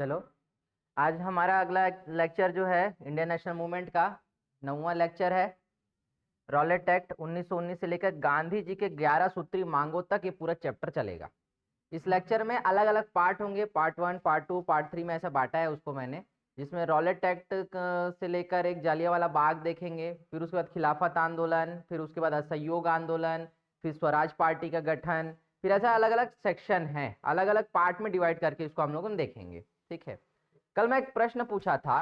चलो, आज हमारा अगला लेक्चर जो है इंडियन नेशनल मूवमेंट का 9वां लेक्चर है। रॉलेट एक्ट 1919 से लेकर गांधी जी के 11 सूत्री मांगों तक ये पूरा चैप्टर चलेगा। इस लेक्चर में अलग अलग पार्ट होंगे, पार्ट 1, पार्ट 2, पार्ट 3 में ऐसा बांटा है उसको मैंने, जिसमें रॉलेट एक्ट से लेकर एक जालियांवाला बाग देखेंगे, फिर उसके बाद खिलाफत आंदोलन, फिर उसके बाद असहयोग आंदोलन, फिर स्वराज पार्टी का गठन, फिर ऐसा अलग अलग सेक्शन है, अलग अलग पार्ट में डिवाइड करके इसको हम लोग देखेंगे। ठीक है। कल मैं एक प्रश्न पूछा था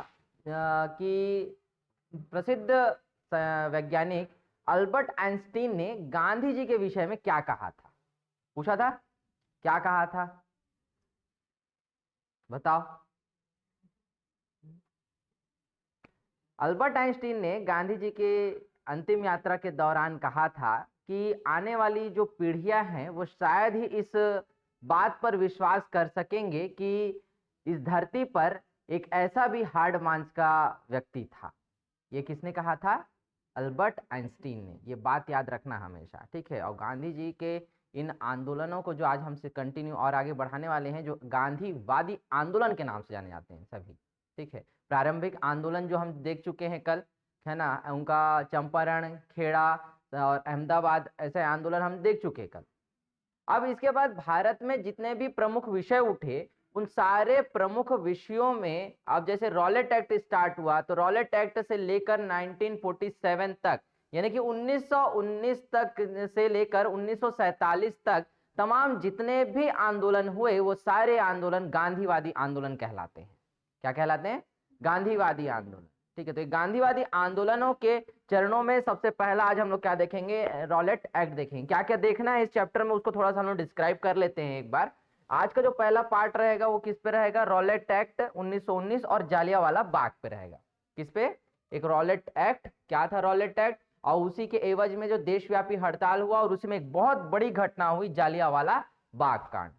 कि प्रसिद्ध वैज्ञानिक अल्बर्ट आइंस्टीन ने गांधी जी के विषय में क्या कहा था। पूछा था, क्या कहा था बताओ। अल्बर्ट आइंस्टीन ने गांधी जी के अंतिम यात्रा के दौरान कहा था कि आने वाली जो पीढ़ियां हैं वो शायद ही इस बात पर विश्वास कर सकेंगे कि इस धरती पर एक ऐसा भी हार्ड मांस का व्यक्ति था। ये किसने कहा था? अल्बर्ट आइंस्टीन ने। ये बात याद रखना हमेशा, ठीक है। और गांधी जी के इन आंदोलनों को जो आज हमसे कंटिन्यू और आगे बढ़ाने वाले हैं, जो गांधीवादी आंदोलन के नाम से जाने जाते हैं सभी, ठीक है। प्रारंभिक आंदोलन जो हम देख चुके हैं कल, है ना, उनका चंपारण, खेड़ा और अहमदाबाद, ऐसे आंदोलन हम देख चुके हैं कल। अब इसके बाद भारत में जितने भी प्रमुख विषय उठे, उन सारे प्रमुख विषयों में अब जैसे रॉलेट एक्ट स्टार्ट हुआ, तो रॉलेट एक्ट से लेकर 1947 तक, यानी कि 1919 तक से लेकर 1947 तक तमाम जितने भी आंदोलन हुए वो सारे आंदोलन गांधीवादी आंदोलन कहलाते हैं। क्या कहलाते हैं? गांधीवादी आंदोलन। ठीक है। तो गांधीवादी आंदोलनों के चरणों में सबसे पहला आज हम लोग क्या देखेंगे? रॉलेट एक्ट देखेंगे। क्या क्या देखना है इस चैप्टर में उसको थोड़ा सा हम लोग डिस्क्राइब कर लेते हैं एक बार। आज का जो पहला पार्ट रहेगा वो किस पे रहेगा? रॉलेट एक्ट 1919 और जालियांवाला बाग पे रहेगा। किस पे? एक रॉलेट एक्ट। क्या था रॉलेट एक्ट? और उसी के एवज में जो देशव्यापी हड़ताल हुआ और उसी में एक बहुत बड़ी घटना हुई, जालियांवाला बाग कांड।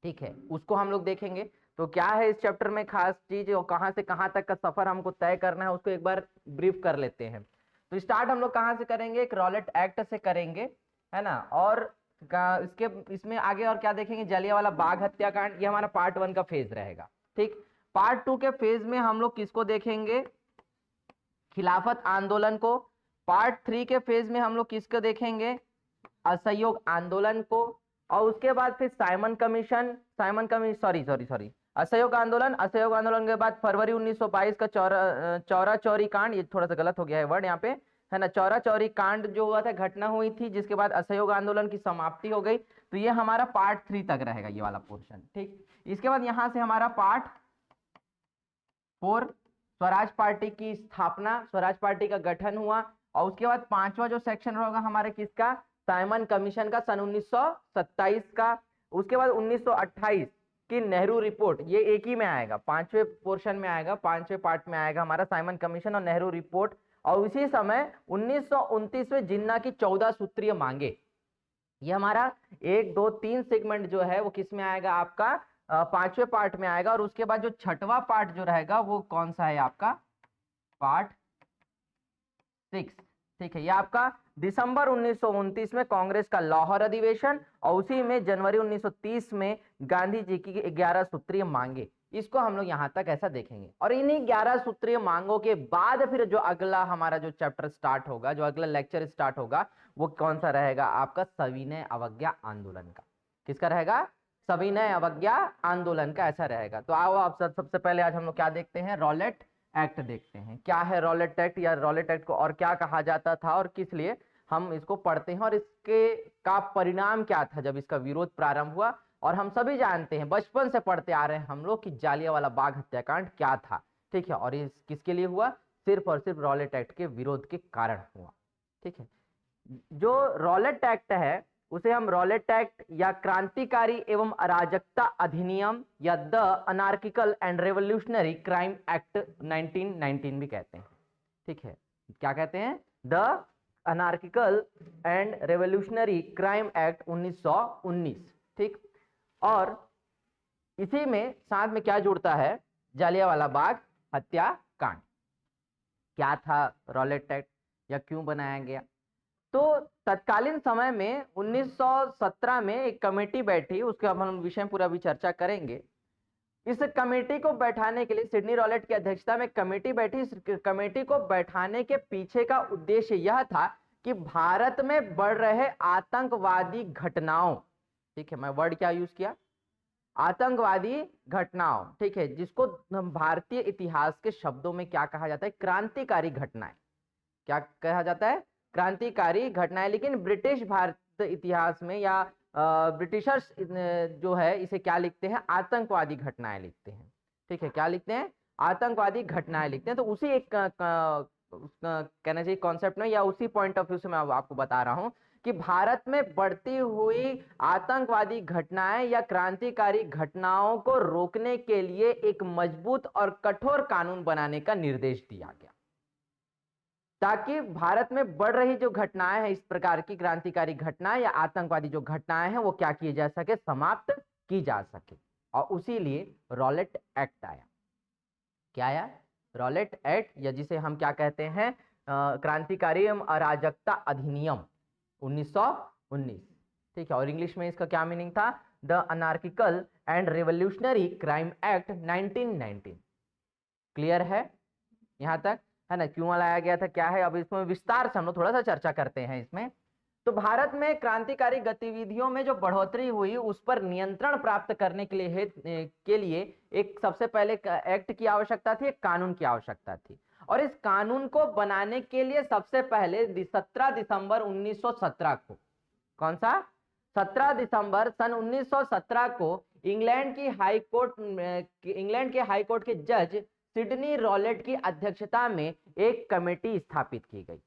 ठीक है, उसको हम लोग देखेंगे। तो क्या है इस चैप्टर में खास चीज और कहां से कहां तक का सफर हमको तय करना है उसको एक बार ब्रीफ कर लेते हैं। तो स्टार्ट हम लोग कहां से करेंगे? एक रॉलेट एक्ट से करेंगे, है ना। और इसके इसमें आगे और क्या देखेंगे? जलियांवाला बाग हत्याकांड। ये हमारा पार्ट 1 का फेज रहेगा। ठीक। पार्ट 2 के फेज में हम लोग किसको देखेंगे? खिलाफत आंदोलन को। पार्ट 3 के फेज में हम लोग किसको देखेंगे? असहयोग आंदोलन को। और उसके बाद फिर साइमन कमीशन, सॉरी असहयोग आंदोलन। असहयोग आंदोलन के बाद फरवरी 1922 का चौरा चौरी कांड, ये थोड़ा सा गलत हो गया है वर्ड यहाँ पे, है ना। चौरा चौरी कांड जो हुआ था, घटना हुई थी, जिसके बाद असहयोग आंदोलन की समाप्ति हो गई। तो ये हमारा पार्ट 3 तक रहेगा ये वाला पोर्शन। ठीक। इसके बाद यहां से हमारा पार्ट 4, स्वराज पार्टी की स्थापना, स्वराज पार्टी का गठन हुआ। और उसके बाद 5वां जो सेक्शन होगा हमारे किसका? साइमन कमीशन का, सन 1927 का। उसके बाद 1928 की नेहरू रिपोर्ट, ये एक ही में आएगा, 5वें पोर्शन में आएगा, 5वें पार्ट में आएगा हमारा साइमन कमीशन और नेहरू रिपोर्ट। और उसी समय 1929 में जिन्ना की 14 सूत्रीय मांगे। ये हमारा 1, 2, 3 सेगमेंट जो है वो किस में आएगा? आपका 5वें पार्ट में आएगा। और उसके बाद जो 6वां पार्ट जो रहेगा वो कौन सा है? आपका पार्ट 6। ठीक है। ये आपका दिसंबर 1929 में कांग्रेस का लाहौर अधिवेशन और उसी में जनवरी 1930 में गांधी जी की 11 सूत्रीय मांगे। इसको हम लोग यहां तक ऐसा देखेंगे। और इन्हीं 11 सूत्रीय मांगों के बाद फिर जो अगला हमारा जो चैप्टर स्टार्ट होगा, जो अगला लेक्चर स्टार्ट होगा, वो कौन सा रहेगा? आपका सविनय अवज्ञा आंदोलन का। किसका रहेगा? सविनय अवज्ञा आंदोलन का, ऐसा रहेगा। तो आओ आप सबसे पहले आज हम लोग क्या देखते हैं? रॉलेट एक्ट देखते हैं। क्या है रॉलेट एक्ट, या रॉलेट एक्ट को और क्या कहा जाता था और किस लिए हम इसको पढ़ते हैं, और इसके का परिणाम क्या था जब इसका विरोध प्रारंभ हुआ। और हम सभी जानते हैं, बचपन से पढ़ते आ रहे हैं हम लोग कि जालियांवाला बाग हत्याकांड क्या था। ठीक है। और इस किसके लिए हुआ? सिर्फ और सिर्फ रॉलेट एक्ट के विरोध के कारण हुआ। ठीक है। जो रॉलेट एक्ट है उसे हम रॉलेट एक्ट या क्रांतिकारी एवं अराजकता अधिनियम या the anarchical and revolutionary crime act 1919 भी कहते हैं। ठीक है। क्या कहते हैं? The anarchical and revolutionary crime act 1919। ठीक। और इसी में साथ में क्या जुड़ता है? जालियांवाला बाग हत्याकांड। क्या था रॉलेट एक्ट या क्यों बनाया गया? तो तत्कालीन समय में 1917 में एक कमेटी बैठी, उसके अब हम विषय पूरा भी चर्चा करेंगे। इस कमेटी को बैठाने के लिए सिडनी रॉलेट की अध्यक्षता में कमेटी बैठी। इस कमेटी को बैठाने के पीछे का उद्देश्य यह था कि भारत में बढ़ रहे आतंकवादी घटनाओं, ठीक है, मैं वर्ड क्या यूज किया, आतंकवादी घटनाओं, ठीक है, जिसको भारतीय इतिहास के शब्दों में क्या कहा जाता है, क्रांतिकारी घटनाएं। क्या कहा जाता है, क्रांतिकारी घटनाएं। लेकिन ब्रिटिश भारत इतिहास में या ब्रिटिशर्स जो है इसे क्या लिखते हैं, आतंकवादी घटनाएं लिखते हैं, ठीक है, क्या लिखते हैं, आतंकवादी घटनाएं लिखते हैं। तो उसी एक कहना चाहिए कॉन्सेप्ट में या उसी पॉइंट ऑफ व्यू से मैं आपको बता रहा हूं कि भारत में बढ़ती हुई आतंकवादी घटनाएं या क्रांतिकारी घटनाओं को रोकने के लिए एक मजबूत और कठोर कानून बनाने का निर्देश दिया गया, ताकि भारत में बढ़ रही जो घटनाएं हैं, इस प्रकार की क्रांतिकारी घटनाएं या आतंकवादी जो घटनाएं हैं, वो क्या किए जा सके, समाप्त की जा सके। और उसी लिए रॉलेट एक्ट आया। क्या आया, रॉलेट एक्ट, या जिसे हम क्या कहते हैं, क्रांतिकारी एवं अराजकता अधिनियम 1919, ठीक है। और इंग्लिश में इसका क्या मीनिंग था, the anarchical and revolutionary crime act 1919। Clear है यहां तक, है ना, क्यों लाया गया था, क्या है, अब इसमें विस्तार से हम लोग थोड़ा सा चर्चा करते हैं इसमें। तो भारत में क्रांतिकारी गतिविधियों में जो बढ़ोतरी हुई उस पर नियंत्रण प्राप्त करने के लिए एक सबसे पहले एक्ट की आवश्यकता थी, एक कानून की आवश्यकता थी। और इस कानून को बनाने के लिए सबसे पहले 17 दिसंबर 1917 को, कौन सा, 17 दिसंबर सन 1917 को इंग्लैंड के हाई कोर्ट के जज सिडनी रॉलेट की अध्यक्षता में एक कमेटी स्थापित की गई।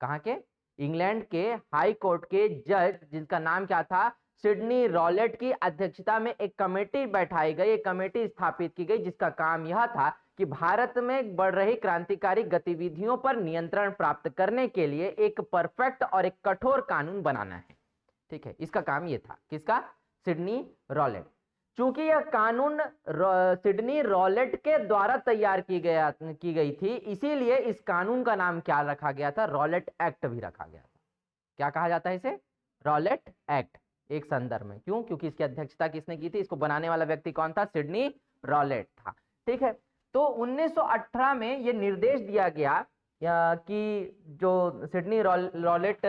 कहां के, इंग्लैंड के हाई कोर्ट के जज, जिनका नाम क्या था, सिडनी रॉलेट की अध्यक्षता में एक कमेटी बैठाई गई, एक कमेटी स्थापित की गई, जिसका काम यह था कि भारत में बढ़ रही क्रांतिकारी गतिविधियों पर नियंत्रण प्राप्त करने के लिए एक परफेक्ट और एक कठोर कानून बनाना है, ठीक है। इसका काम यह था, किसका, सिडनी रॉलेट। चूंकि यह कानून सिडनी रॉलेट के द्वारा तैयार की गई थी, इसीलिए इस कानून का नाम क्या रखा गया था, रॉलेट एक्ट भी रखा गया था। क्या कहा जाता है इसे, रॉलेट एक्ट, एक संदर्भ में। क्यों, क्योंकि इसकी अध्यक्षता किसने की थी, इसको बनाने वाला व्यक्ति कौन था, सिडनी रॉलेट था, ठीक है। तो 1918 में यह निर्देश दिया गया कि जो सिडनी रॉलेट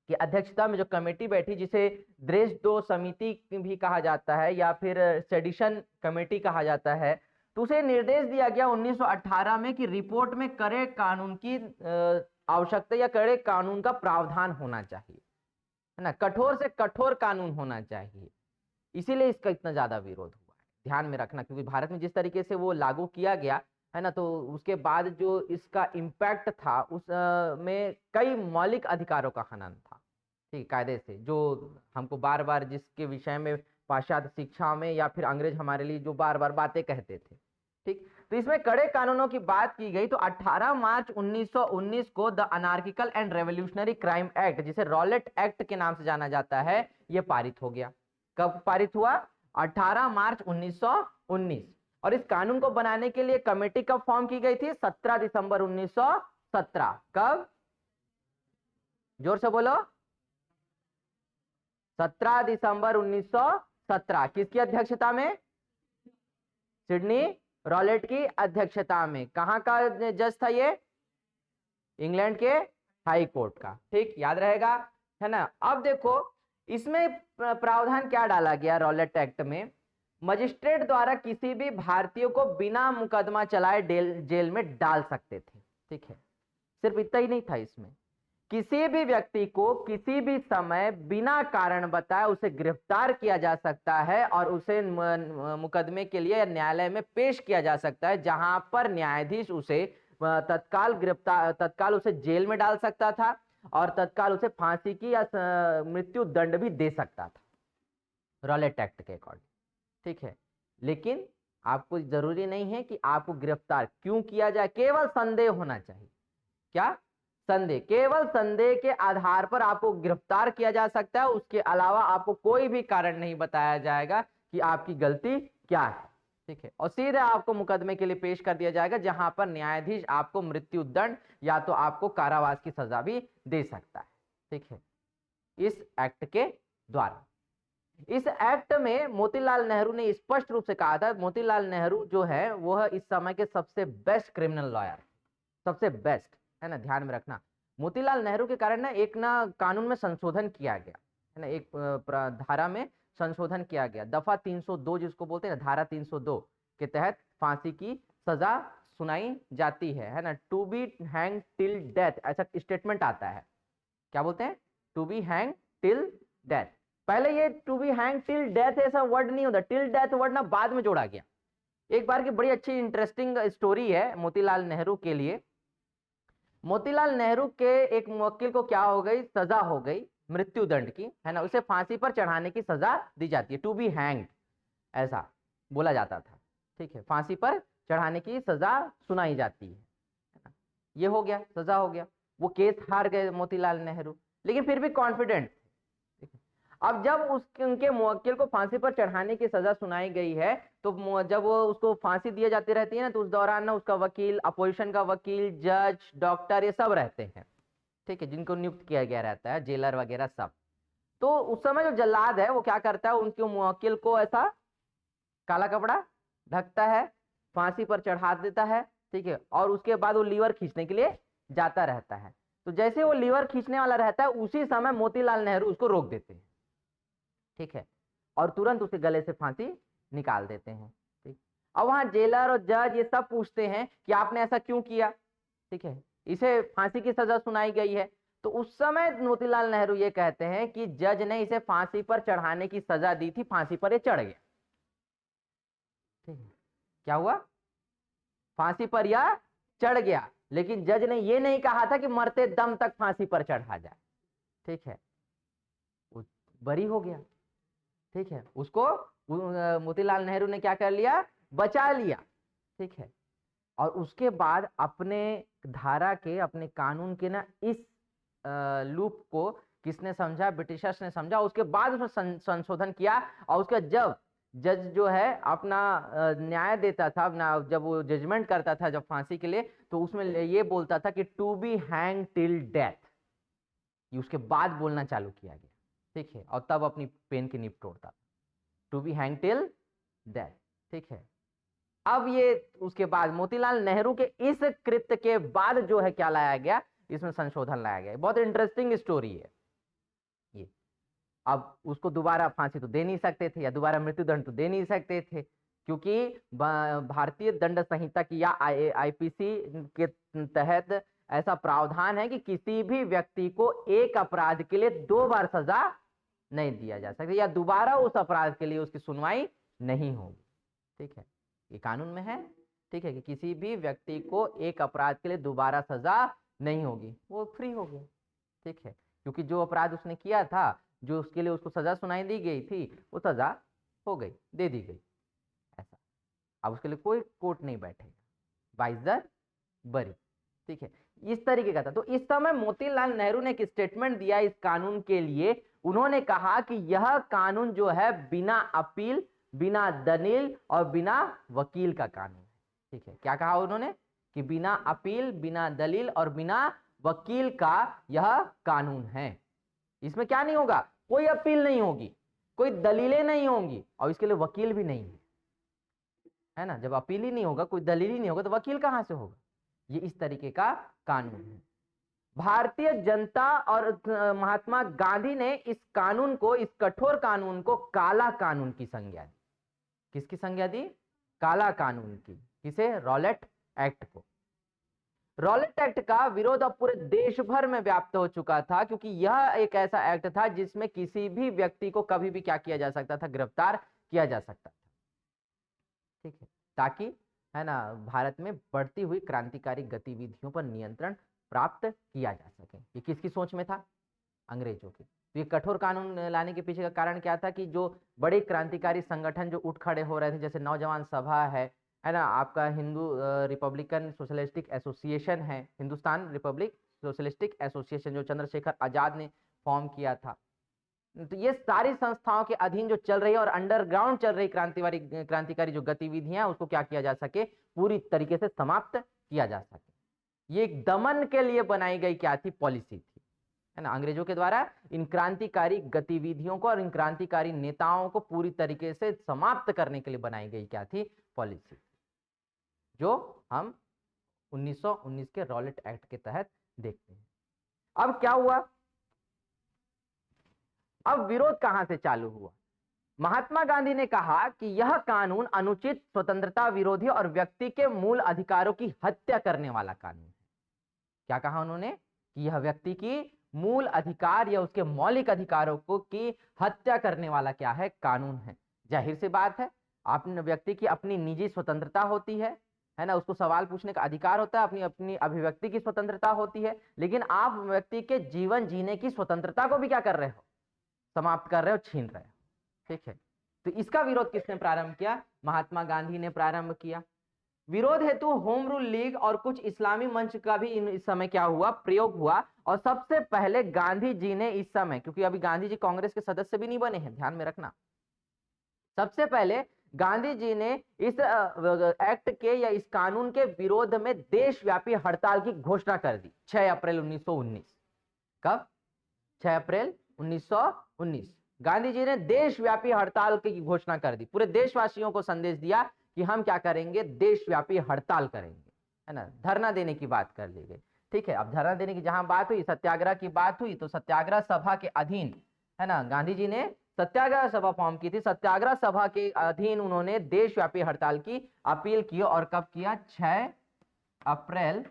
की अध्यक्षता में जो कमेटी बैठी, जिसे द्रेसडो समिति भी कहा जाता है या फिर सेडिशन कमेटी कहा जाता है, तो उसे निर्देश दिया गया 1918 में कि रिपोर्ट में कड़े कानून की आवश्यकता या कड़े कानून का प्रावधान होना चाहिए, है ना, कठोर से कठोर कानून होना चाहिए। इसीलिए इसका इतना ज्यादा विरोध हुआ है, ध्यान में रखना, क्योंकि भारत में जिस तरीके से वो लागू किया गया है ना, तो उसके बाद जो इसका इम्पैक्ट था उस में कई मौलिक अधिकारों का हनन था, ठीक, कायदे से, जो हमको बार बार जिसके विषय में पाश्चात्य शिक्षा में या फिर अंग्रेज हमारे लिए जो बार बार बातें कहते थे, ठीक। तो इसमें कड़े कानूनों की बात की गई। तो 18 मार्च 1919 को the anarchical and revolutionary crime act, जिसे रॉलेट एक्ट के नाम से जाना जाता है, यह पारित हो गया। कब पारित हुआ, 18 मार्च 1919। और इस कानून को बनाने के लिए कमेटी कब फॉर्म की गई थी, 17 दिसंबर 1917। कब, जोर से बोलो, 17 दिसंबर 1917। किसकी अध्यक्षता में, सिडनी रॉलेट की अध्यक्षता में। कहां का जज था ये, इंग्लैंड के हाई कोर्ट का, ठीक, याद रहेगा, है ना। अब देखो इसमें प्रावधान क्या डाला गया रॉलेट एक्ट में, मजिस्ट्रेट द्वारा किसी भी भारतीय को बिना मुकदमा चलाए जेल में डाल सकते थे, ठीक है। सिर्फ इतना ही नहीं था, इसमें किसी भी व्यक्ति को किसी भी समय बिना कारण बताए उसे गिरफ्तार किया जा सकता है और उसे मुकदमे के लिए न्यायालय में पेश किया जा सकता है, जहां पर न्यायाधीश उसे तत्काल उसे जेल में डाल सकता था और तत्काल उसे फांसी की या मृत्यु दंड भी दे सकता था, रॉलेट एक्ट के अकॉर्डिंग, ठीक है। लेकिन आपको जरूरी नहीं है कि आपको गिरफ्तार क्यों किया जाए, केवल संदेह होना चाहिए। क्या, संदेह, केवल संदेह के आधार पर आपको गिरफ्तार किया जा सकता है, उसके अलावा आपको कोई भी कारण नहीं बताया जाएगा कि आपकी गलती क्या है, ठीक है। और सीधे आपको मुकदमे के लिए पेश कर दिया जाएगा, जहां पर न्यायाधीश आपको मृत्यु दंड या तो आपको कारावास की सजा भी दे सकता है, ठीक है, इस एक्ट के द्वारा। इस एक्ट में मोतीलाल नेहरू ने स्पष्ट रूप से कहा था, मोतीलाल नेहरू जो है वह इस समय के सबसे बेस्ट क्रिमिनल लॉयर, सबसे बेस्ट, है ना, ध्यान में रखना। मोतीलाल नेहरू के कारण ना एक ना कानून में संशोधन किया गया, है ना, एक धारा में संशोधन किया गया, दफा 302 जिसको बोलते हैं ना, धारा 302 के तहत फांसी की सजा सुनाई जाती है ना, to be hang till death, ऐसा स्टेटमेंट आता है। क्या बोलते हैं? To be hang till death. पहले ये to be hang till death ऐसा वर्ड नहीं होता, टिल डेथ वर्ड ना बाद में जोड़ा गया। एक बार की बड़ी अच्छी इंटरेस्टिंग स्टोरी है मोतीलाल नेहरू के लिए। मोतीलाल नेहरू के एक मुवक्किल को क्या हो गई, सजा हो गई मृत्यु दंड की, है ना, उसे फांसी पर चढ़ाने की सजा दी जाती है, टू बी हैंग्ड ऐसा बोला जाता था, ठीक है, फांसी पर चढ़ाने की सजा सुनाई जाती है ना? ये हो गया, सजा हो गया, वो केस हार गए मोतीलाल नेहरू, लेकिन फिर भी कॉन्फिडेंट। अब जब उनके मुवक्किल को फांसी पर चढ़ाने की सजा सुनाई गई है, तो जब वो उसको फांसी दी जाती रहती है ना, तो उस दौरान ना उसका वकील, अपोजिशन का वकील, जज, डॉक्टर, ये सब रहते हैं, ठीक है, जिनको नियुक्त किया गया रहता है, जेलर वगैरह सब। तो उस समय जो जल्लाद है वो क्या करता है, उनके मुवक्किल को ऐसा काला कपड़ा ढकता है, फांसी पर चढ़ा देता है, ठीक है, और उसके बाद वो लीवर खींचने के लिए जाता रहता है। तो जैसे वो लीवर खींचने वाला रहता है, उसी समय मोतीलाल नेहरू उसको रोक देते हैं, ठीक है, और तुरंत उसके गले से फांसी निकाल देते हैं, ठीक। अब वहां जेलर और जज ये सब पूछते हैं कि आपने ऐसा क्यों किया, ठीक है, इसे फांसी की सजा सुनाई गई है। तो उस समय मोतीलाल नेहरू ये कहते हैं कि जज ने इसे फांसी पर चढ़ाने की सजा दी थी, फांसी पर ये चढ़ गया, ठीक है, क्या हुआ, फांसी पर यह चढ़ गया, लेकिन जज ने ये नहीं कहा था कि मरते दम तक फांसी पर चढ़ा जाए, ठीक है, वो बरी हो गया, ठीक है, उसको मोतीलाल नेहरू ने क्या कर लिया, बचा लिया, ठीक है। और उसके बाद अपने धारा के, अपने कानून के ना इस लूप को किसने समझा, ब्रिटिशर्स ने समझा, उसके बाद उसमें संशोधन किया, और उसका जब जज जो है अपना न्याय देता था, जब वो जजमेंट करता था जब फांसी के लिए, तो उसमें ये बोलता था कि to be hang till death, ये उसके बाद बोलना चालू किया गया, ठीक है, और तब अपनी पेन की नींव तोड़ता था, to be hang till death, ठीक है। अब ये उसके बाद मोतीलाल नेहरू के इस कृत्य के बाद जो है क्या लाया गया, इसमें संशोधन लाया गया, बहुत इंटरेस्टिंग स्टोरी है ये। अब उसको दोबारा फांसी तो दे नहीं सकते थे, या दोबारा मृत्युदंड तो दे नहीं सकते थे, क्योंकि भारतीय दंड संहिता की या आईपीसी के तहत ऐसा प्रावधान है कि किसी भी व्यक्ति को एक अपराध के लिए 2 बार सजा नहीं दिया जा सकता, या दोबारा उस अपराध के लिए उसकी सुनवाई नहीं होगी, ठीक है, ये कानून में है, ठीक है, कि किसी भी व्यक्ति को एक अपराध के लिए दोबारा सजा नहीं होगी, वो फ्री हो गया, ठीक है, क्योंकि जो अपराध उसने किया था, जो उसके लिए उसको सजा सुनाई दी गई थी, वो सजा हो गई, दे दी गई, ऐसा। अब उसके लिए कोई कोर्ट नहीं बैठेगा, बाइज द बरी, ठीक है, इस तरीके का था। तो इस समय मोतीलाल नेहरू ने एक स्टेटमेंट दिया इस कानून के लिए, उन्होंने कहा कि यह कानून जो है बिना अपील, बिना दलील और बिना वकील का कानून है, ठीक है, क्या कहा उन्होंने, कि बिना अपील, बिना दलील और बिना वकील का यह कानून है। इसमें क्या नहीं होगा, कोई अपील नहीं होगी, कोई दलीलें नहीं होंगी, और इसके लिए वकील भी नहीं है ना, जब अपील ही नहीं होगा, कोई दलील ही नहीं होगा, तो वकील कहां से होगा, ये इस तरीके का कानून है। भारतीय जनता और महात्मा गांधी ने इस कानून को, इस कठोर कानून को काला कानून की संज्ञा दी। किसकी संज्ञा दी, काला कानून की, किसे, रॉलेट एक्ट को। रॉलेट एक्ट का विरोध अब पूरे देश भर में व्याप्त हो चुका था, क्योंकि यह एक ऐसा एक्ट था जिसमें किसी भी व्यक्ति को कभी भी क्या किया जा सकता था, गिरफ्तार किया जा सकता था, ठीक है, ताकि, है ना, भारत में बढ़ती हुई क्रांतिकारी गतिविधियों पर नियंत्रण प्राप्त किया जा सके। ये किसकी सोच में था, अंग्रेजों की। तो ये कठोर कानून लाने के पीछे का कारण क्या था, कि जो बड़े क्रांतिकारी संगठन जो उठ खड़े हो रहे थे, जैसे नौजवान सभा है ना, आपका हिंदू रिपब्लिकन सोशलिस्टिक एसोसिएशन है, हिंदुस्तान रिपब्लिक सोशलिस्टिक एसोसिएशन, जो चंद्रशेखर आजाद ने फॉर्म किया था। तो ये सारी संस्थाओं के अधीन जो चल रही है और अंडरग्राउंड चल रही क्रांतिकारी जो गतिविधियां, उसको क्या किया जा सके, पूरी तरीके से समाप्त किया जा सके। ये एक दमन के लिए बनाई गई क्या थी, पॉलिसी थी, है ना। अंग्रेजों के द्वारा इन क्रांतिकारी गतिविधियों को और इन क्रांतिकारी नेताओं को पूरी तरीके से समाप्त करने के लिए बनाई गई क्या थी, पॉलिसी, जो हम 1919 के रॉलेट एक्ट के तहत देखते हैं। अब क्या हुआ, अब विरोध कहां से चालू हुआ। महात्मा गांधी ने कहा कि यह कानून अनुचित, स्वतंत्रता विरोधी और व्यक्ति के मूल अधिकारों की हत्या करने वाला कानून है। क्या कहा उन्होंने कि यह व्यक्ति की मूल अधिकार या उसके मौलिक अधिकारों को की हत्या करने वाला क्या है, कानून है। जाहिर सी बात है, अपने व्यक्ति की अपनी निजी स्वतंत्रता होती है ना, उसको सवाल पूछने का अधिकार होता है, अपनी अपनी अभिव्यक्ति की स्वतंत्रता होती है, लेकिन आप व्यक्ति के जीवन जीने की स्वतंत्रता को भी क्या कर रहे हो, समाप्त कर रहे हो, छीन रहे हो। ठीक है, तो इसका विरोध किसने प्रारंभ किया, महात्मा गांधी ने प्रारंभ किया। विरोध हेतु होम रूल लीग और कुछ इस्लामी मंच का भी इस समय क्या हुआ, प्रयोग हुआ। और सबसे पहले गांधी जी ने इस समय, क्योंकि अभी गांधी जी कांग्रेस के सदस्य भी नहीं बने हैं, ध्यान में रखना, सबसे पहले गांधी जी ने इस एक्ट के या इस कानून के विरोध में देशव्यापी हड़ताल की घोषणा कर दी 6 अप्रैल 1919। कब, 6 अप्रैल 1919 गांधी जी ने देशव्यापी हड़ताल की घोषणा कर दी, पूरे देशवासियों को संदेश दिया कि हम क्या करेंगे, देशव्यापी हड़ताल करेंगे, है ना, धरना देने की बात कर ली गई। ठीक है, अब धरना देने की जहां बात हुई, सत्याग्रह की बात हुई, तो सत्याग्रह सभा के अधीन, है ना, गांधी जी ने सत्याग्रह सभा फॉर्म की थी, सत्याग्रह सभा के अधीन उन्होंने देशव्यापी हड़ताल की अपील की। और कब किया, 6 अप्रैल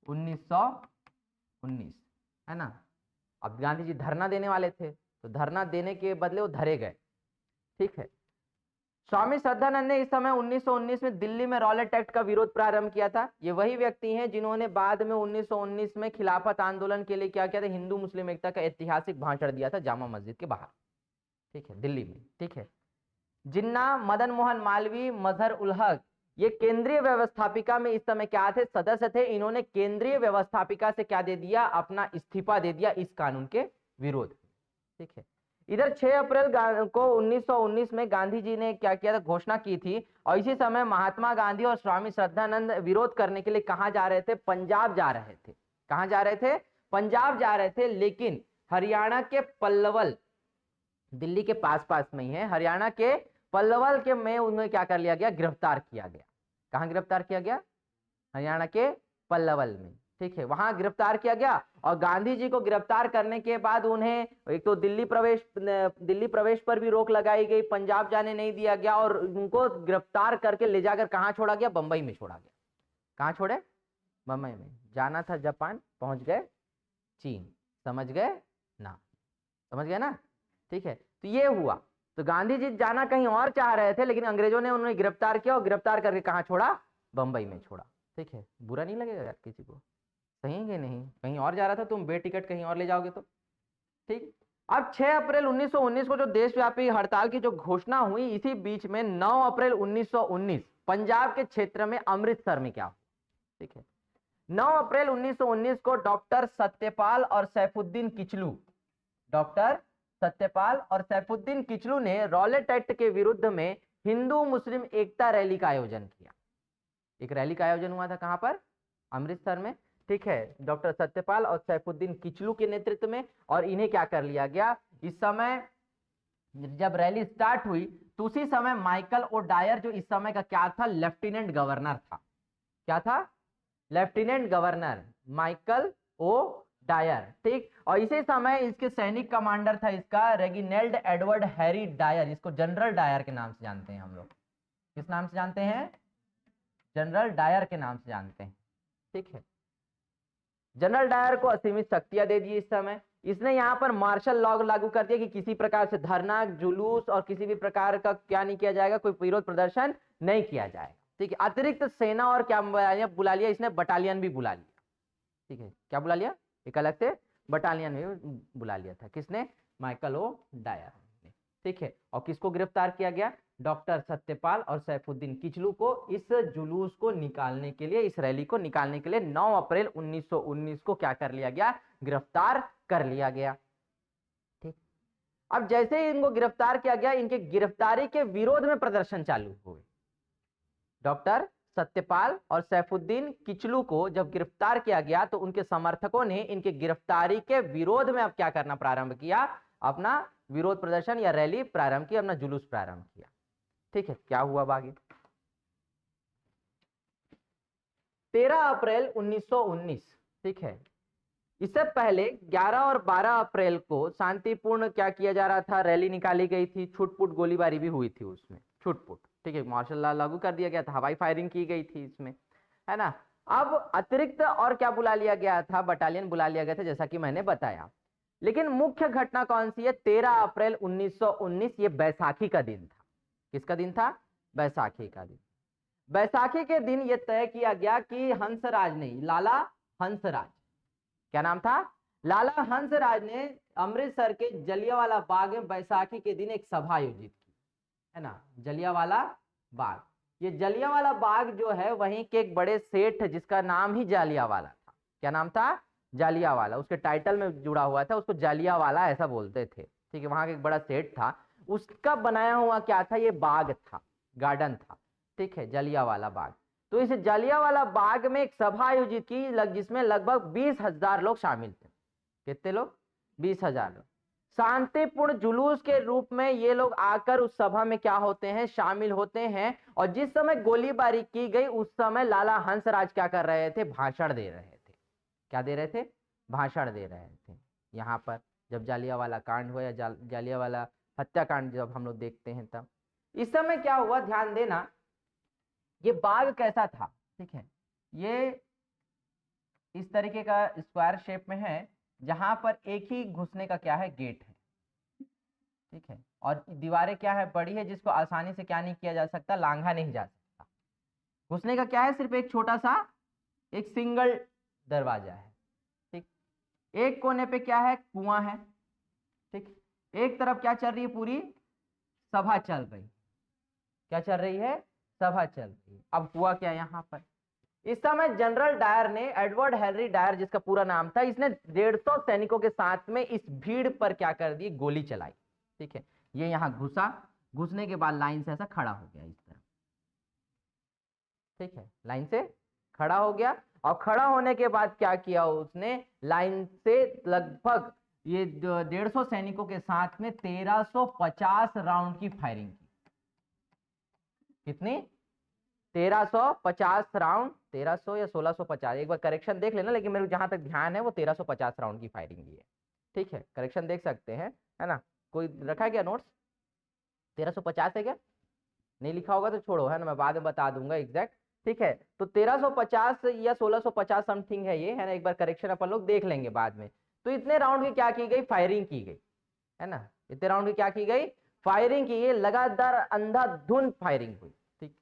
1919, है ना। अब गांधी जी धरना देने वाले थे, तो धरना देने के बदले वो धरे गए। ठीक है, स्वामी श्रद्धानंद ने इस समय 1919 में दिल्ली में रॉलेट एक्ट का विरोध प्रारंभ किया था। ये वही व्यक्ति हैं जिन्होंने बाद में 1919 में खिलाफत आंदोलन के लिए क्या किया था, हिंदू मुस्लिम एकता का ऐतिहासिक भाषण दिया था जामा मस्जिद के बाहर, ठीक है, दिल्ली में। ठीक है, जिन्ना, मदन मोहन मालवीय, मजहर उल हक, ये केंद्रीय व्यवस्थापिका में इस समय क्या थे, सदस्य थे। इन्होंने केंद्रीय व्यवस्थापिका से क्या दे दिया, अपना इस्तीफा दे दिया इस कानून के विरोध। ठीक है, इधर 6 अप्रैल को 1919 में गांधी जी ने क्या किया था, घोषणा की थी। और इसी समय महात्मा गांधी और स्वामी श्रद्धानंद विरोध करने के लिए कहां जा रहे थे, पंजाब जा रहे थे। कहां जा रहे थे, पंजाब जा रहे थे, लेकिन हरियाणा के पल्लवल, दिल्ली के पास पास में ही है, हरियाणा के पल्लवल के में उन्हें क्या कर लिया गया, गिरफ्तार किया गया। कहां गिरफ्तार किया गया, हरियाणा के पल्लवल में। ठीक है, वहां गिरफ्तार किया गया। और गांधी जी को गिरफ्तार करने के बाद उन्हें एक तो दिल्ली प्रवेश पर भी रोक लगाई गई, पंजाब जाने नहीं दिया गया, और उनको गिरफ्तार करके ले जाकर कहां छोड़ा गया, बंबई में छोड़ा गया। कहां छोड़े, बंबई में। जाना था जापान, पहुंच गए चीन। समझ गए ना, समझ गए ना। ठीक है, तो ये हुआ। तो गांधी जी जाना कहीं और चाह रहे थे, लेकिन अंग्रेजों ने उन्हें गिरफ्तार किया, और गिरफ्तार करके कहां छोड़ा, बंबई में छोड़ा। ठीक है, बुरा नहीं लगेगा यार किसी को, सही है नहीं, कहीं और जा रहा था, तुम बेटिकट कहीं और ले जाओगे तो। ठीक, अब 6 अप्रैल 1919 को जो देशव्यापी हड़ताल की जो घोषणा हुई, इसी बीच में 9 अप्रैल 1919 पंजाब के क्षेत्र में अमृतसर में क्या हुआ। ठीक है, 9 अप्रैल 1919 को डॉक्टर सत्यपाल और सैफुद्दीन किचलू, डॉक्टर सत्यपाल और सैफुद्दीन किचलू ने रॉलेट एक्ट के विरुद्ध में हिंदू मुस्लिम एकता रैली का आयोजन किया। एक रैली का आयोजन हुआ था कहां पर, अमृतसर में। ठीक है, डॉक्टर सत्यपाल और सैफुद्दीन किचलू के नेतृत्व में। और इन्हें क्या कर लिया गया, इस समय जब रैली स्टार्ट हुई तो उसी समय माइकल ओ डायर, जो इस समय का क्या था, लेफ्टिनेंट गवर्नर था। क्या था, lieutenant governor Michael O Dwyer. ठीक, और इसी समय इसके सैनिक कमांडर था इसका रेगिनेल्ड एडवर्ड हैरी डायर, इसको जनरल डायर के नाम से जानते हैं हम लोग। किस नाम से जानते हैं, जनरल डायर के नाम से जानते हैं। ठीक है, जनरल डायर को असीमित शक्तियां दे दी इस समय। इसने यहां पर मार्शल लॉ लागू कर दिया कि किसी प्रकार से धरना, जुलूस और किसी भी प्रकार का क्या नहीं किया जाएगा, कोई विरोध प्रदर्शन नहीं किया जाएगा। ठीक है, अतिरिक्त सेना और क्या बुला लिया इसने, बटालियन भी बुला लिया। ठीक है, क्या बुला लिया, एक अलग से बटालियन भी बुला लिया था, किसने, माइकल ओ डायर ने। ठीक है, और किसको गिरफ्तार किया गया, डॉक्टर सत्यपाल और सैफुद्दीन किचलू को इस जुलूस को निकालने के लिए, इस रैली को निकालने के लिए 9 अप्रैल 1919 को क्या कर लिया गया, गिरफ्तार कर लिया गया। ठीक, अब जैसे ही इनको गिरफ्तार किया गया, इनके गिरफ्तारी के विरोध में प्रदर्शन चालू हुए। डॉक्टर सत्यपाल और सैफुद्दीन किचलू को जब गिरफ्तार किया गया तो उनके समर्थकों ने इनके गिरफ्तारी के विरोध में अब क्या करना प्रारंभ किया, अपना विरोध प्रदर्शन या रैली प्रारंभ की, अपना जुलूस प्रारंभ किया। ठीक है, क्या हुआ आगे? 13 अप्रैल 1919, ठीक है, इससे पहले 11 और 12 अप्रैल को शांतिपूर्ण क्या किया जा रहा था, रैली निकाली गई थी, छुटपुट गोलीबारी भी हुई थी उसमें, छुटपुट, ठीक है, मार्शल लॉ लागू कर दिया गया था, हवाई फायरिंग की गई थी इसमें, है ना। अब अतिरिक्त और क्या बुला लिया गया था, बटालियन बुला लिया गया था, जैसा कि मैंने बताया। लेकिन मुख्य घटना कौन सी है? 13 अप्रैल 1919, ये बैसाखी का दिन था। किसका दिन था? बैसाखी का दिन। बैसाखी के दिन यह तय किया गया कि हंसराज ने, लाला हंसराज, क्या नाम था? लाला हंसराज ने अमृतसर के जलियांवाला बाग में बैसाखी के दिन एक सभा आयोजित की, है ना, जलियांवाला बाग। ये जलियांवाला बाग जो है वहीं के एक बड़े सेठ जिसका नाम ही जालियांवाला था। क्या नाम था? जालियांवाला, उसके टाइटल में जुड़ा हुआ था, उसको जालियांवाला ऐसा बोलते थे, ठीक है। वहां का एक बड़ा सेठ था, उसका बनाया हुआ क्या था, ये बाग था, गार्डन था, ठीक है, जलियांवाला बाग। तो इस जलियांवाला बाग में एक सभा आयोजित की जिसमें लगभग 20,000 लोग शामिल थे। कितने लोग? 20,000 लोग। शांतिपूर्ण जुलूस के रूप में ये लोग आकर उस सभा में क्या होते हैं, शामिल होते हैं। और जिस समय गोलीबारी की गई उस समय लाला हंसराज क्या कर रहे थे? भाषण दे रहे थे। क्या दे रहे थे? भाषण दे रहे थे। यहाँ पर जब जालियांवाला कांड हुआ या जालियांवाला हत्याकांड जब हम लोग देखते हैं तब इस समय क्या हुआ, ध्यान देना। ये बाग कैसा था, ठीक है, ये इस तरीके का स्क्वायर शेप में है, जहां पर एक ही घुसने का क्या है, गेट है, ठीक है। और दीवारें क्या है, बड़ी है, जिसको आसानी से क्या नहीं किया जा सकता, लांघा नहीं जा सकता। घुसने का क्या है, सिर्फ एक छोटा सा एक सिंगल दरवाजा है, ठीक। एक कोने पे क्या है, कुआं है, ठीक। एक तरफ क्या चल रही है, पूरी सभा चल रही, क्या चल रही है, सभा चल रही है। अब हुआ क्या यहाँ पर, इस समय जनरल डायर ने, एडवर्ड हेनरी डायर जिसका पूरा नाम था, इसने 150 सैनिकों के साथ में इस भीड़ पर क्या कर दी, गोली चलाई, ठीक है। ये यहां घुसा, घुसने के बाद लाइन से ऐसा खड़ा हो गया इस तरह, ठीक है, लाइन से खड़ा हो गया। और खड़ा होने के बाद क्या किया उसने, लाइन से लगभग ये 150 सैनिकों के साथ में 1350 राउंड की फायरिंग की। कितनी? 1350 राउंड, 1300 या 1650, एक बार करेक्शन देख लेना, लेकिन मेरे जहां तक ध्यान है वो 1350 राउंड की फायरिंग की है, ठीक है। करेक्शन देख सकते हैं, है ना। कोई रखा है क्या नोट्स? 1350 है क्या? नहीं लिखा होगा तो छोड़ो, है ना, मैं बाद में बता दूंगा एग्जैक्ट, ठीक है। तो 1350 या 1650 समथिंग है ये, है ना। एक बार करेक्शन अपन लोग देख लेंगे बाद में। तो इतने राउंड की क्या की गई, फायरिंग की गई, है ना। इतने राउंड की क्या की गई, फायरिंग की गई, लगातार अंधाधुंध फायरिंग हुई, ठीक।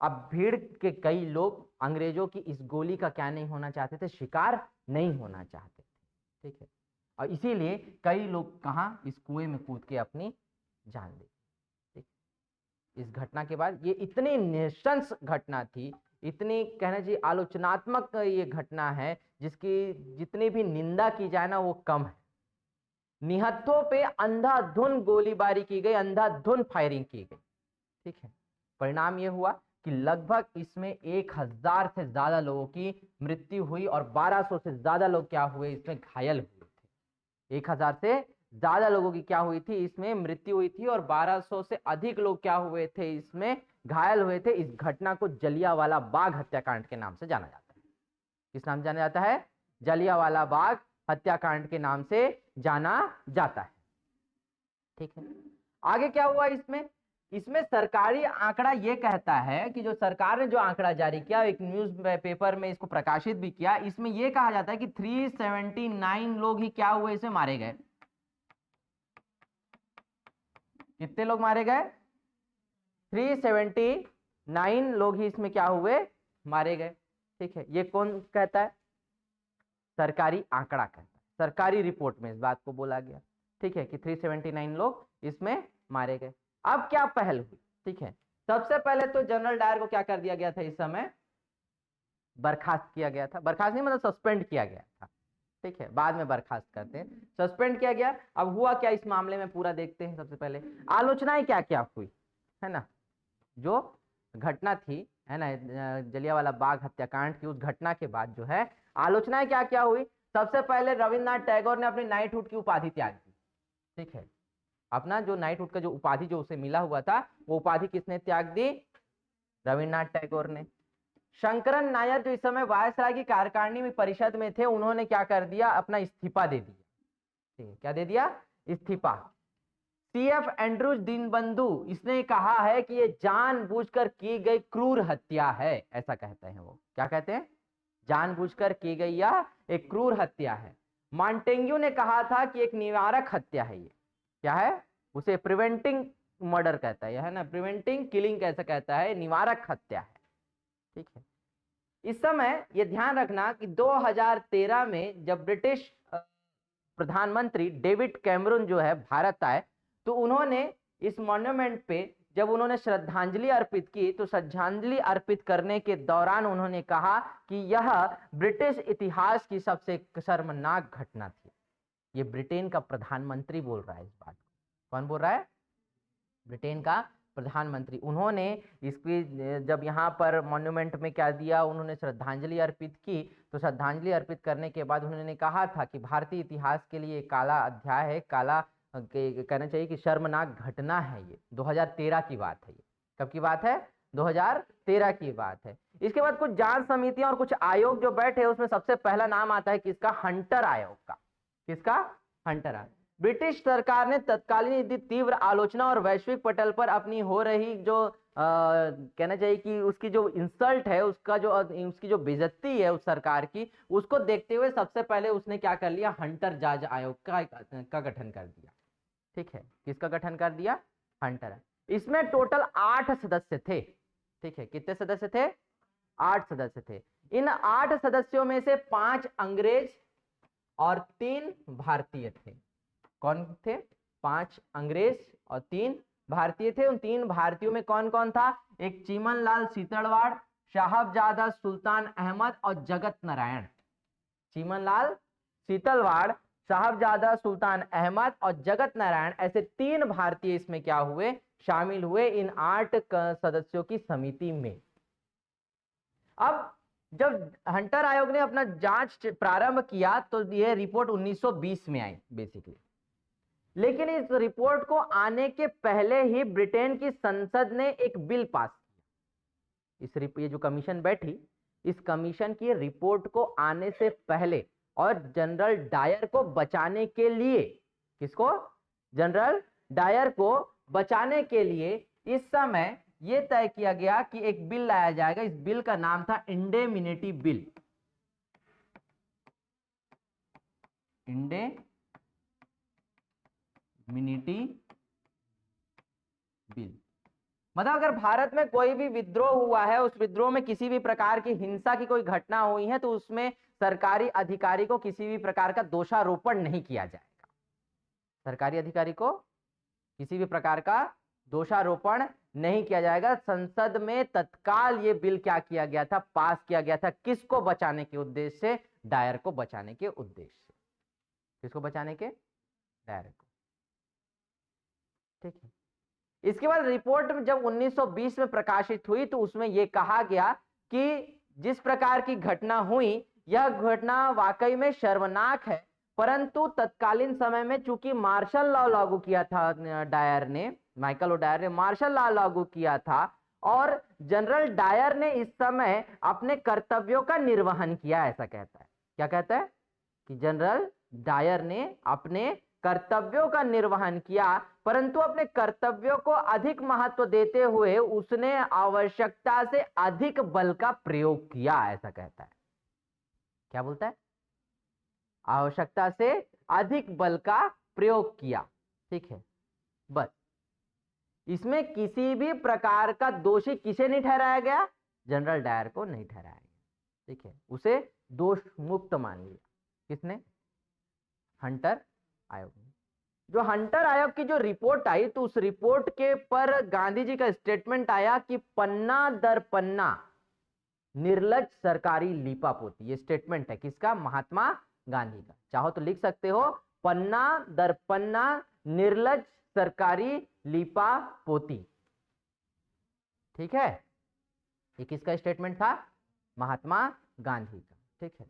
अब भीड़ के कई लोग अंग्रेजों की इस गोली का क्या नहीं होना चाहते थे, शिकार नहीं होना चाहते थे, ठीक है। और इसीलिए कई लोग कहाँ, इस कुएं में कूद के अपनी जान दी, ठीक। इस घटना के बाद ये इतनी नृशंस घटना थी, इतनी कहना चाहिए आलोचनात्मक ये घटना है, जिसकी जितनी भी निंदा की जाए ना वो कम है। निहत्थों पे अंधाधुंध गोलीबारी की गई, अंधाधुंध फायरिंग की गई, ठीक है। परिणाम यह हुआ कि लगभग इसमें 1000 से ज्यादा लोगों की मृत्यु हुई और 1200 से ज्यादा लोग क्या हुए, इसमें घायल हुए थे। 1000 से ज्यादा लोगों की क्या हुई थी, इसमें मृत्यु हुई थी, और 1200 से अधिक लोग क्या हुए थे, इसमें घायल हुए थे। इस घटना को जलियांवाला बाग हत्याकांड के नाम से जाना जाता है। किस नाम से जाना जाता है? जलियांवाला बाग हत्याकांड के नाम से जाना जाता है, ठीक है। आगे क्या हुआ इसमें, इसमें सरकारी आंकड़ा यह कहता है कि जो सरकार ने जो आंकड़ा जारी किया, एक न्यूज पेपर में इसको प्रकाशित भी किया, इसमें यह कहा जाता है कि 379 लोग ही क्या हुए, इसमें मारे गए। कितने लोग मारे गए? 379 लोग ही इसमें क्या हुए, मारे गए, ठीक है। ये कौन कहता है? सरकारी आंकड़ा कहता है, सरकारी रिपोर्ट में इस बात को बोला गया, ठीक है, कि 379 लोग इसमें मारे गए। अब क्या पहल हुई, ठीक है। सबसे पहले तो जनरल डायर को क्या कर दिया गया था, इस समय बर्खास्त किया गया था। बर्खास्त नहीं मतलब सस्पेंड किया गया था, ठीक है, बाद में बर्खास्त करते हैं, सस्पेंड किया गया। अब हुआ क्या इस मामले में, पूरा देखते हैं। सबसे पहले आलोचनाएं क्या क्या हुई, है ना। जो घटना थी है ना, जलियांवाला बाग हत्याकांड की उस घटना के बाद जो है आलोचनाएं क्या क्या हुई। सबसे पहले रविन्द्रनाथ टैगोर ने अपनी नाइटहुड की उपाधि त्याग दी। ठीक है, अपना जो नाइटहुड का जो उपाधि जो उसे मिला हुआ था वो उपाधि किसने त्याग दी? रविन्द्रनाथ टैगोर ने। शंकरन नायर जो इस समय वायसराय की कार्यकारिणी में परिषद में थे, उन्होंने क्या कर दिया? अपना इस्तीफा दे दिया। ठीक है, क्या दे दिया? इस्तीफा। सीएफ एंड्रूज दीनबंधु, इसने कहा है कि ये जानबूझकर की गई क्रूर हत्या है, ऐसा कहते हैं वो। क्या कहते हैं? जानबूझकर की गई या एक क्रूर हत्या है। मॉन्टेग्यू ने कहा था कि एक निवारक हत्या है ये। क्या है? उसे प्रिवेंटिंग मर्डर कहता है, यह है ना, प्रिवेंटिंग किलिंग कैसे कहता है, निवारक हत्या है। ठीक है, इस समय ये ध्यान रखना कि 2013 में जब ब्रिटिश प्रधानमंत्री डेविड कैमरून जो है भारत आए, तो उन्होंने इस मॉन्यूमेंट पे जब उन्होंने श्रद्धांजलि अर्पित की, तो श्रद्धांजलि अर्पित करने के दौरान उन्होंने कहा कि यह ब्रिटिश इतिहास की सबसे शर्मनाक घटना थी। ये ब्रिटेन का प्रधानमंत्री बोल रहा है इस बात को। कौन बोल रहा है? ब्रिटेन का प्रधानमंत्री। उन्होंने इसकी जब यहाँ पर मॉन्यूमेंट में क्या दिया, उन्होंने श्रद्धांजलि अर्पित की, तो श्रद्धांजलि अर्पित करने के बाद उन्होंने कहा था कि भारतीय इतिहास के लिए काला अध्याय है, काला कहना चाहिए कि शर्मनाक घटना है ये। 2013 की बात है ये। कब की बात है? 2013 की बात है। इसके बाद कुछ जांच समितियां और कुछ आयोग जो बैठे, उसमें सबसे पहला नाम आता है किसका? हंटर आयोग का। किसका? हंटर आयोग। ब्रिटिश सरकार ने तत्कालीन तीव्र आलोचना और वैश्विक पटल पर अपनी हो रही जो कहना चाहिए कि उसकी जो इंसल्ट है, उसकी जो बेइज्जती है उस सरकार की, उसको देखते हुए सबसे पहले उसने क्या कर लिया? हंटर जांच आयोग का गठन कर दिया। ठीक है, किसका गठन कर दिया? हंटर। इसमें टोटल 8 सदस्य थे। ठीक है, कितने सदस्य थे? 8 सदस्य थे। इन 8 सदस्यों में से 5 अंग्रेज और 3 भारतीय थे। कौन थे? 5 अंग्रेज और 3 भारतीय थे। उन 3 भारतीयों में कौन कौन था? एक चीमनलाल सीतड़वाड़, साहबजादा सुल्तान अहमद और जगत नारायण। चीमनलाल सीतलवाड़, साहबजादा सुल्तान अहमद और जगत नारायण, ऐसे 3 भारतीय इसमें क्या हुए? शामिल हुए इन 8 सदस्यों की समिति में। अब जब हंटर आयोग ने अपना जांच प्रारंभ किया तो यह रिपोर्ट 1920 में आई बेसिकली। लेकिन इस रिपोर्ट को आने के पहले ही ब्रिटेन की संसद ने एक बिल पास किया। ये जो कमीशन बैठी, इस कमीशन की रिपोर्ट को आने से पहले और जनरल डायर को बचाने के लिए, किसको? जनरल डायर को बचाने के लिए इस समय यह तय किया गया कि एक बिल लाया जाएगा। इस बिल का नाम था इंडेमिनिटी बिल। इंडेमिनिटी बिल मतलब अगर भारत में कोई भी विद्रोह हुआ है, उस विद्रोह में किसी भी प्रकार की हिंसा की कोई घटना हुई है, तो उसमें सरकारी अधिकारी को किसी भी प्रकार का दोषारोपण नहीं किया जाएगा। सरकारी अधिकारी को किसी भी प्रकार का दोषारोपण नहीं किया जाएगा। संसद में तत्काल ये बिल क्या किया गया था? पास किया गया था। किसको बचाने के उद्देश्य से? डायर को बचाने के उद्देश्य से। किसको बचाने के? डायर को। ठीक है, इसके बाद रिपोर्ट जब 1920 में प्रकाशित हुई तो उसमें यह कहा गया कि जिस प्रकार की घटना हुई, यह घटना वाकई में शर्मनाक है, परंतु तत्कालीन समय में चूंकि मार्शल लॉ लागू किया था डायर ने, माइकल ओडायर ने मार्शल लॉ लागू किया था, और जनरल डायर ने इस समय अपने कर्तव्यों का निर्वहन किया, ऐसा कहता है। क्या कहता है? कि जनरल डायर ने अपने कर्तव्यों का निर्वहन किया, परंतु अपने कर्तव्यों को अधिक महत्व देते हुए उसने आवश्यकता से अधिक बल का प्रयोग किया, ऐसा कहता है। क्या बोलता है? आवश्यकता से अधिक बल का प्रयोग किया। ठीक है, बस इसमें किसी भी प्रकार का दोषी किसे नहीं ठहराया गया? जनरल डायर को नहीं ठहराया गया। ठीक है, उसे दोष मुक्त मान लिया। किसने? हंटर आयोग ने। जो हंटर आयोग की जो रिपोर्ट आई, तो उस रिपोर्ट के पर गांधी जी का स्टेटमेंट आया कि पन्ना दर पन्ना निर्लज सरकारी लीपापोती। ये स्टेटमेंट है किसका? महात्मा गांधी का। चाहो तो लिख सकते हो, पन्ना दर पन्ना निर्लज सरकारी लीपापोती। ठीक है, ये किसका स्टेटमेंट था? महात्मा गांधी का। ठीक है,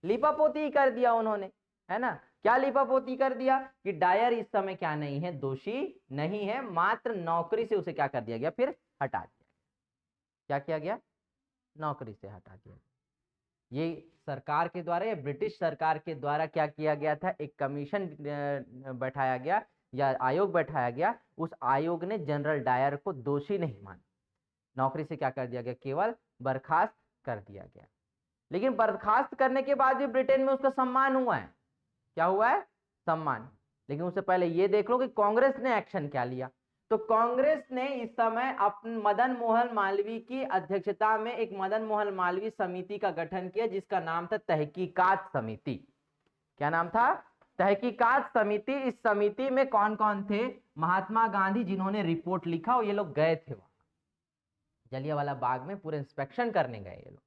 लीपापोती कर दिया उन्होंने, है ना। क्या लीपापोती कर दिया कि डायर इस समय क्या नहीं है, दोषी नहीं है, मात्र नौकरी से उसे क्या कर दिया गया, फिर हटा दिया। क्या किया गया? नौकरी से हटा दिया। ये सरकार के द्वारा या ब्रिटिश सरकार के द्वारा क्या किया गया था, एक कमीशन बैठाया गया या आयोग बैठाया गया। उस आयोग ने जनरल डायर को दोषी नहीं माना, नौकरी से क्या कर दिया गया, केवल बर्खास्त कर दिया गया। लेकिन बर्खास्त करने के बाद भी ब्रिटेन में उसका सम्मान हुआ है। क्या हुआ है? सम्मान। लेकिन उससे पहले ये देख लो कि कांग्रेस ने एक्शन क्या लिया। तो कांग्रेस ने इस समय अपने मदन मोहन मालवीय की अध्यक्षता में एक मदन मोहन मालवीय समिति का गठन किया, जिसका नाम था तहकीकात समिति। क्या नाम था? तहकीकात समिति। इस समिति में कौन कौन थे? महात्मा गांधी, जिन्होंने रिपोर्ट लिखा, और ये लोग गए थे वहां जलियांवाला बाग में, पूरे इंस्पेक्शन करने गए ये लोग।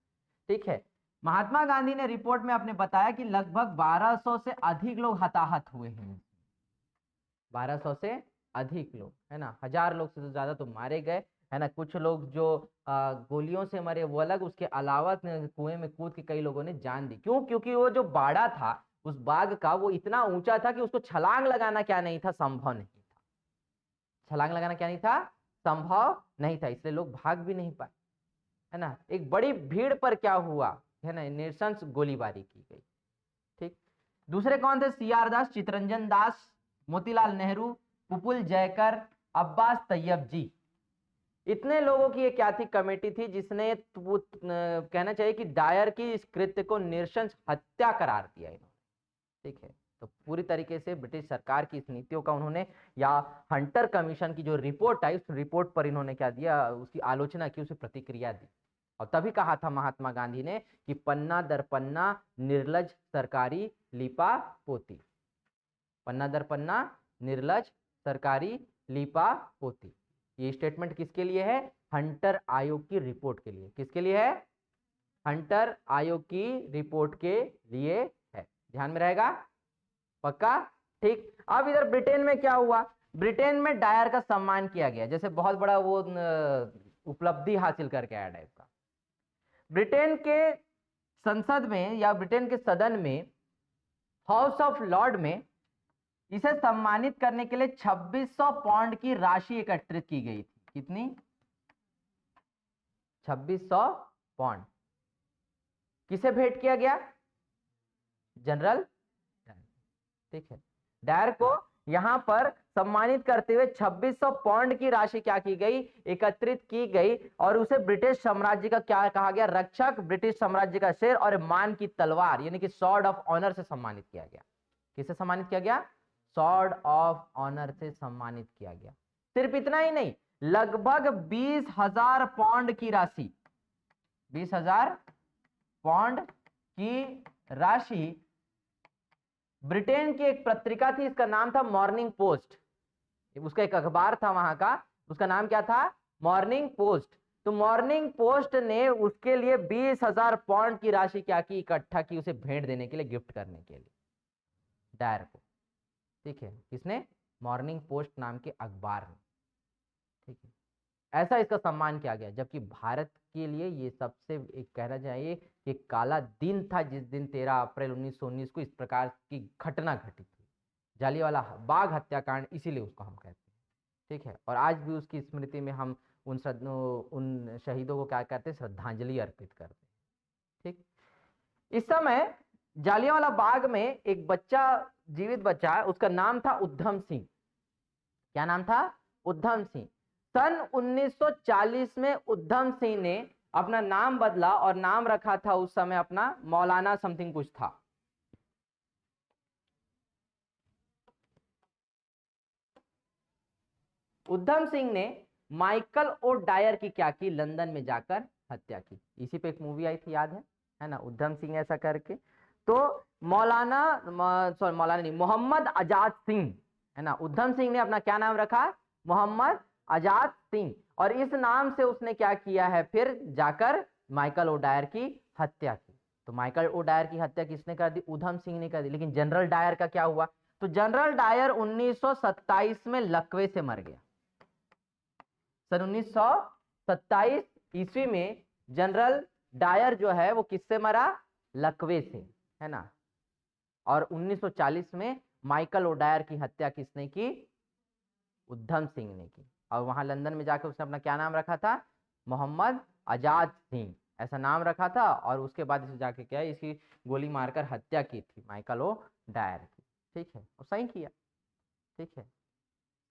ठीक है, महात्मा गांधी ने रिपोर्ट में अपने बताया कि लगभग 1200 से अधिक लोग हताहत हुए हैं। 1200 से अधिक लोग, है ना। 1000 लोग से तो ज्यादा तो मारे गए, है ना। कुछ लोग जो गोलियों से मरे वो अलग, उसके अलावा कुएं में कूद के कई लोगों ने जान दी। क्यों? क्योंकि वो जो बाड़ा था उस बाग का, वो इतना ऊंचा था कि उसको छलांग लगाना क्या नहीं था, संभव नहीं था। छलांग लगाना क्या नहीं था, संभव नहीं था, इसलिए लोग भाग भी नहीं पाए, है ना। एक बड़ी भीड़ पर क्या हुआ, है ना, नृशंस गोलीबारी की गई। ठीक, दूसरे कौन थे? सीआर दास, चितरंजन दास, मोतीलाल नेहरू, पुपुल जयकर, अब्बास तैयब जी। इतने लोगों की ये क्या थी, कमेटी थी, जिसने कहना चाहिए कि डायर की इस कृत्य को नृशंस हत्या करार दिया इन्होंने। ठीक है, तो पूरी तरीके से ब्रिटिश सरकार की इस नीतियों का उन्होंने, या हंटर कमीशन की जो रिपोर्ट आई, उस रिपोर्ट पर इन्होंने क्या दिया, उसकी आलोचना की, उसे प्रतिक्रिया दी। और तभी कहा था महात्मा गांधी ने कि पन्ना दर पन्ना निर्लज सरकारी लीपा पोती। पन्ना दर पन्ना निर्लज सरकारी लीपा पोती। ये स्टेटमेंट किसके लिए है? हंटर आयोग की रिपोर्ट के लिए। किसके लिए है? हंटर आयोग की रिपोर्ट के लिए है। ध्यान में रहेगा, पक्का? ठीक, अब इधर ब्रिटेन में क्या हुआ? ब्रिटेन में डायर का सम्मान किया गया, जैसे बहुत बड़ा वो उपलब्धि हासिल करके आया टाइप का। ब्रिटेन के संसद में या ब्रिटेन के सदन में, हाउस ऑफ लॉर्ड में, इसे सम्मानित करने के लिए 2600 पाउंड की राशि एकत्रित की गई थी। कितनी? 2600 पाउंड। किसे भेंट किया गया? General Dyer. ठीक है, डायर को यहां पर सम्मानित करते हुए 2600 पाउंड की राशि क्या की गई, एकत्रित की गई, और उसे ब्रिटिश साम्राज्य का क्या कहा गया, रक्षक, ब्रिटिश साम्राज्य का शेर और मान की तलवार यानी कि सॉर्ड ऑफ ऑनर से सम्मानित किया गया। किसे सम्मानित किया गया? सॉर्ड ऑफ ऑनर से सम्मानित किया गया। सिर्फ इतना ही नहीं, लगभग 20,000 पाउंड की राशि, 20,000 पाउंड की राशि ब्रिटेन की एक पत्रिका थी, इसका नाम था मॉर्निंग पोस्ट। उसका एक अखबार था वहां का, उसका नाम क्या था? Morning post. तो मॉर्निंग पोस्ट ने उसके लिए 20,000 पाउंड की राशि क्या की, इकट्ठा की, उसे भेंट देने के लिए, गिफ्ट करने के लिए डायर को। ठीक है, किसने? मॉर्निंग पोस्ट नाम के अखबार ने। ठीक है, ऐसा इसका सम्मान किया गया, जबकि भारत के लिए ये सबसे एक कहना चाहिए कि काला दिन था, जिस दिन 13 अप्रैल 1919 को इस प्रकार की घटना घटी थी, जालियांवाला बाग हत्याकांड, इसीलिए उसको हम कहते हैं। ठीक है, और आज भी उसकी स्मृति में हम उन शहीदों को क्या करते हैं, श्रद्धांजलि अर्पित करते हैं। ठीक, इस समय जालियांवाला बाग में एक बच्चा जीवित बचा है, उसका नाम था उधम सिंह। क्या नाम था? उधम सिंह। सन 1940 में उधम सिंह ने अपना नाम बदला और नाम रखा था उस समय अपना मौलाना समथिंग कुछ था। उधम सिंह ने माइकल ओ डायर की क्या की, लंदन में जाकर हत्या की। इसी पे एक मूवी आई थी, याद है ना, उधम सिंह ऐसा करके। तो मौलाना नहीं, मोहम्मद आजाद सिंह, है ना। उधम सिंह ने अपना क्या नाम रखा? मोहम्मद आजाद सिंह। और इस नाम से उसने क्या किया है, फिर जाकर माइकल ओ डायर की हत्या की। तो माइकल ओ डायर की हत्या किसने कर दी? उधम सिंह ने कर दी। लेकिन जनरल डायर का क्या हुआ? तो जनरल डायर 1927 में लकवे से मर गया। सन 1927 ईस्वी में जनरल डायर जो है वो किससे मरा? लकवे से, है ना। और 1940 में माइकल ओडायर की हत्या किसने की? उधम सिंह ने की। और वहां लंदन में जाकर उसने अपना क्या नाम रखा था? मोहम्मद आजाद सिंह ऐसा नाम रखा था। और उसके बाद इसे जाके क्या है, इसकी गोली मारकर हत्या की थी माइकल ओडायर की। ठीक है, और सही किया। ठीक है,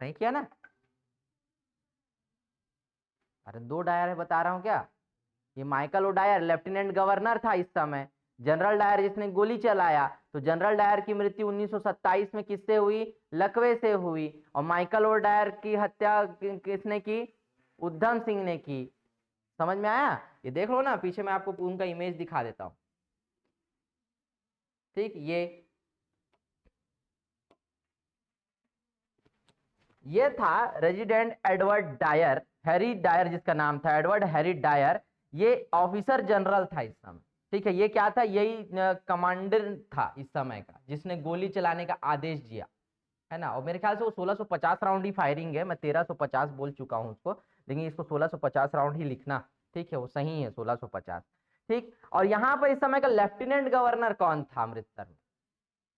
सही किया ना। अरे 2 डायर है बता रहा हूं क्या। ये माइकल ओडायर लेफ्टिनेंट गवर्नर था इस समय, जनरल डायर जिसने गोली चलाया। तो जनरल डायर की मृत्यु 1927 में किससे हुई? लकवे से हुई। और माइकल ओडायर की हत्या किसने की? उधम सिंह ने की। समझ में आया? ये देख लो ना, पीछे मैं आपको उनका इमेज दिखा देता हूं। ठीक, ये था resident Edward Dyer, Harry Dyer जिसका नाम था, एडवर्ड हैरी डायर। ये ऑफिसर जनरल था इस समय। ठीक है, ये क्या था? यही कमांडर था इस समय का, जिसने गोली चलाने का आदेश दिया, है ना। और मेरे ख्याल से वो 1650 राउंड ही फायरिंग है, मैं 1350 बोल चुका हूं उसको, लेकिन इसको 1650 राउंड ही लिखना। ठीक है, वो सही है 1650। ठीक, और यहाँ पर इस समय का लेफ्टिनेंट गवर्नर कौन था अमृतसर में?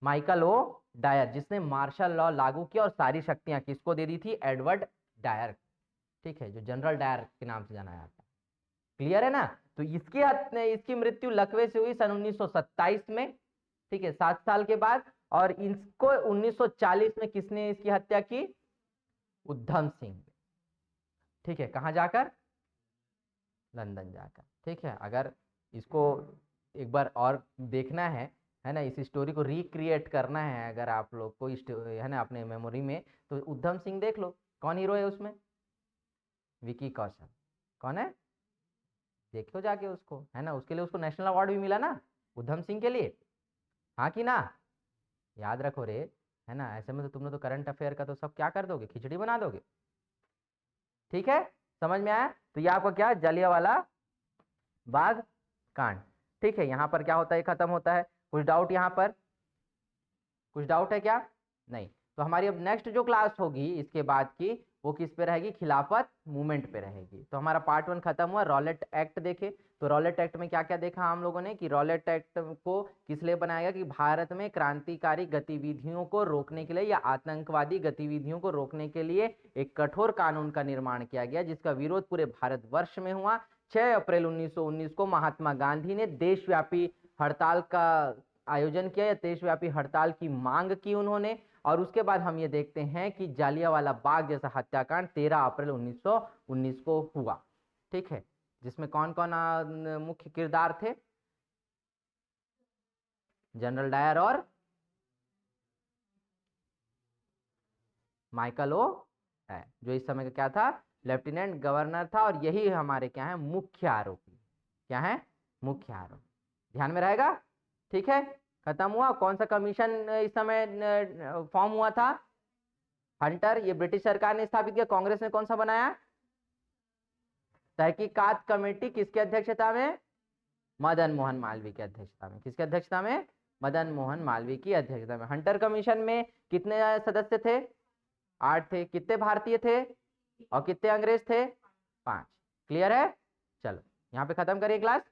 माइकल ओ डायर, जिसने मार्शल लॉ लागू किया और सारी शक्तियां किसको दे दी थी? Edward Dyer. ठीक है, जो जनरल डायर के नाम से जाना जाता है। क्लियर है ना। तो इसकी मृत्यु लकवे से हुई सन 1927 में। ठीक है, 7 साल के बाद। और इसको 1940 में किसने इसकी हत्या की? उधम सिंह। ठीक है, कहां जाकर? लंदन जाकर। ठीक है, अगर इसको एक बार और देखना है ना, इस स्टोरी को रिक्रिएट करना है अगर आप लोग को, है ना, अपने मेमोरी में, तो उधम सिंह देख लो। कौन हीरो है उसमें? विकी कौशल। कौन है? देखो जाके उसको, है ना। उसके लिए उसको नेशनल अवार्ड भी मिला ना, उधम सिंह के लिए। हाँ कि ना? याद रखो रे, है ना। ऐसे में तो तुमने तो करंट अफेयर का तो सब क्या कर दोगे, खिचड़ी बना दोगे। ठीक है, समझ में आया? तो ये आपका क्या? जलियांवाला बाग कांड। ठीक है, यहां पर क्या होता है, खत्म होता है। कुछ डाउट यहां पर? कुछ डाउट है क्या? नहीं। तो हमारी अब नेक्स्ट जो क्लास होगी इसके बाद की, वो किस पे रहेगी? खिलाफत मूवमेंट पे रहेगी। तो हमारा पार्ट 1 खत्म हुआ। रॉलेट एक्ट देखे, तो रॉलेट एक्ट में क्या क्या देखा हम लोगों ने, कि रॉलेट एक्ट को किस लिए बनाया गया? कि भारत में क्रांतिकारी गतिविधियों को रोकने के लिए या आतंकवादी गतिविधियों को रोकने के लिए एक कठोर कानून का निर्माण किया गया, जिसका विरोध पूरे भारतवर्ष में हुआ। 6 अप्रैल 1919 को महात्मा गांधी ने देशव्यापी हड़ताल का आयोजन किया, या देशव्यापी हड़ताल की मांग की उन्होंने। और उसके बाद हम ये देखते हैं कि जालियांवाला बाग जैसा हत्याकांड 13 अप्रैल 1919 को हुआ। ठीक है, जिसमें कौन कौन मुख्य किरदार थे? जनरल डायर और माइकल ओ है, जो इस समय का क्या था? लेफ्टिनेंट गवर्नर था। और यही हमारे क्या है? मुख्य आरोपी। क्या है? मुख्य आरोपी। ध्यान में रहेगा। ठीक है, खत्म हुआ। कौन सा कमीशन इस समय फॉर्म हुआ था? हंटर। ये ब्रिटिश सरकार ने स्थापित किया। कांग्रेस ने कौन सा बनाया? तहकीकात कमेटी। किसकी अध्यक्षता में? मदन मोहन मालवीय की अध्यक्षता में। किसकी अध्यक्षता में? मदन मोहन मालवीय की अध्यक्षता में। हंटर कमीशन में कितने सदस्य थे? 8 थे। कितने भारतीय थे और कितने अंग्रेज थे? 5। क्लियर है? चलो, यहाँ पे खत्म करिए क्लास।